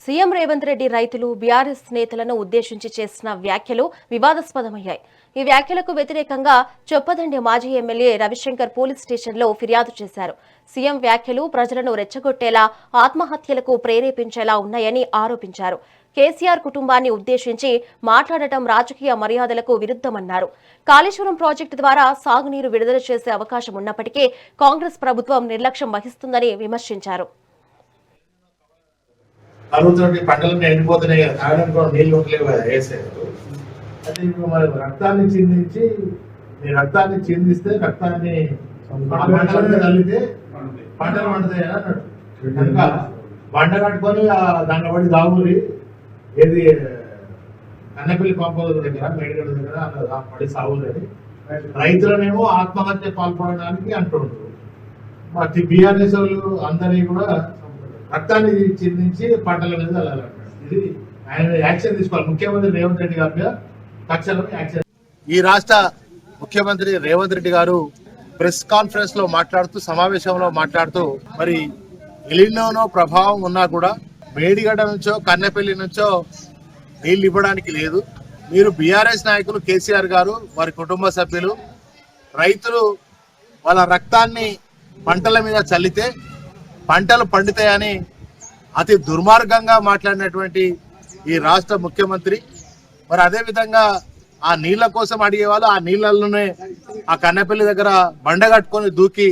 CM Revanth Reddy రైతులు BRS నేతలను ఉద్దేశించి చేసిన వ్యాఖ్యలు వివాదాస్పదమయ్యాయి. ఈ వ్యాఖ్యలకు వ్యతిరేకంగా చొప్పదండి మాజీ ఎమ్మెల్యే రవిశంకర్ పోలీస్ స్టేషన్లో ఫిర్యాదు చేశారు. సీఎం వ్యాఖ్యలు ప్రజలను రెచ్చగొట్టేలా, ఆత్మహత్యలకు ప్రేరేపించేలా ఉన్నాయని ఆరోపించారు. కేసీఆర్ కుటుంబాన్ని ఉద్దేశించి మాట్లాడటం రాజకీయ మర్యాదలకు విరుద్ధమన్నారు. కాళేశ్వరం ప్రాజెక్టు ద్వారా సాగునీరు విడుదల చేసే అవకాశం ఉన్నప్పటికీ కాంగ్రెస్ ప్రభుత్వం నిర్లక్ష్యం వహిస్తుందని విమర్శించారు. కరువుతోటి పంటలన్నీ ఎండిపోతున్నాయి కదా, తాగడానికి కూడా నీళ్ళు ఉండలేవు కదా వేసేది. అది ఇప్పుడు మరి రక్తాన్ని చిందించి మీ రక్తాన్ని చిందిస్తే రక్తాన్ని పంటలను తల్లితే పంటలు పండుతాయి అని అన్నాడు. కనుక పంట కట్టుకొని దాంట్లో పడి దాగురి ఏది కన్నపల్లి పంపల దగ్గర మేడిగడ్డ దగ్గర అలా పడి సాగులని రైతులనేమో ఆత్మహత్య పాల్పడడానికి అంటుండ్రు. మా బీఆర్ఎస్ వాళ్ళు అందరినీ కూడా రక్తాన్ని చిందించి పంటల మీద వెళ్ళాలంటారు. ఇది ఆయన యాక్షన్ తీసుకోవాలి. ముఖ్యమంత్రి రేవంత్ రెడ్డి గారి మీద తక్షణమే యాక్షన్. ఈ రాష్ట్ర ముఖ్యమంత్రి రేవంత్ రెడ్డి గారు ప్రెస్ కాన్ఫరెన్స్ లో మాట్లాడుతూ, సమావేశంలో మాట్లాడుతూ, మరి ఎలినోనో ప్రభావం ఉన్నా కూడా మేడిగడ్డ నుంచో కన్నెపల్లి నుంచో నీళ్లు ఇవ్వడానికి లేదు. మీరు బీఆర్ఎస్ నాయకులు కేసీఆర్ గారు, వారి కుటుంబ సభ్యులు, రైతులు వాళ్ళ రక్తాన్ని పంటల మీద చల్లితే పంటలు పండుతాయని అతి దుర్మార్గంగా మాట్లాడినటువంటి ఈ రాష్ట్ర ముఖ్యమంత్రి, మరి అదేవిధంగా ఆ నీళ్ల కోసం అడిగేవాళ్ళు ఆ నీళ్లలోనే ఆ కన్నెపల్లి దగ్గర బండగట్టుకొని దూకి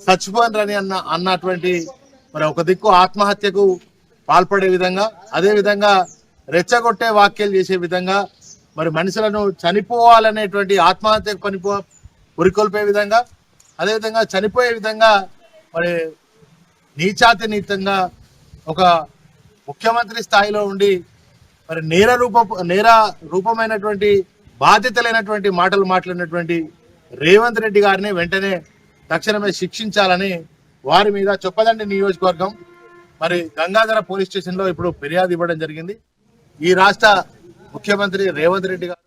చచ్చిపోయినరని అన్నటువంటి మరి ఒక దిక్కు ఆత్మహత్యకు పాల్పడే విధంగా, అదేవిధంగా రెచ్చగొట్టే వ్యాఖ్యలు చేసే విధంగా, మరి మనుషులను చనిపోవాలనేటువంటి ఆత్మహత్యకు ఉరికొల్పే విధంగా, అదేవిధంగా చనిపోయే విధంగా మరి నీచాతినీతంగా ఒక ముఖ్యమంత్రి స్థాయిలో ఉండి మరి నేర రూపమైనటువంటి బాధ్యత లేనటువంటి మాటలు మాట్లాడినటువంటి రేవంత్ రెడ్డి గారిని వెంటనే తక్షణమే శిక్షించాలని వారి మీద చొప్పదండి నియోజకవర్గం మరి గంగాధర పోలీస్ స్టేషన్ లో ఇప్పుడు ఫిర్యాదు ఇవ్వడం జరిగింది. ఈ రాష్ట్ర ముఖ్యమంత్రి రేవంత్ రెడ్డి గారు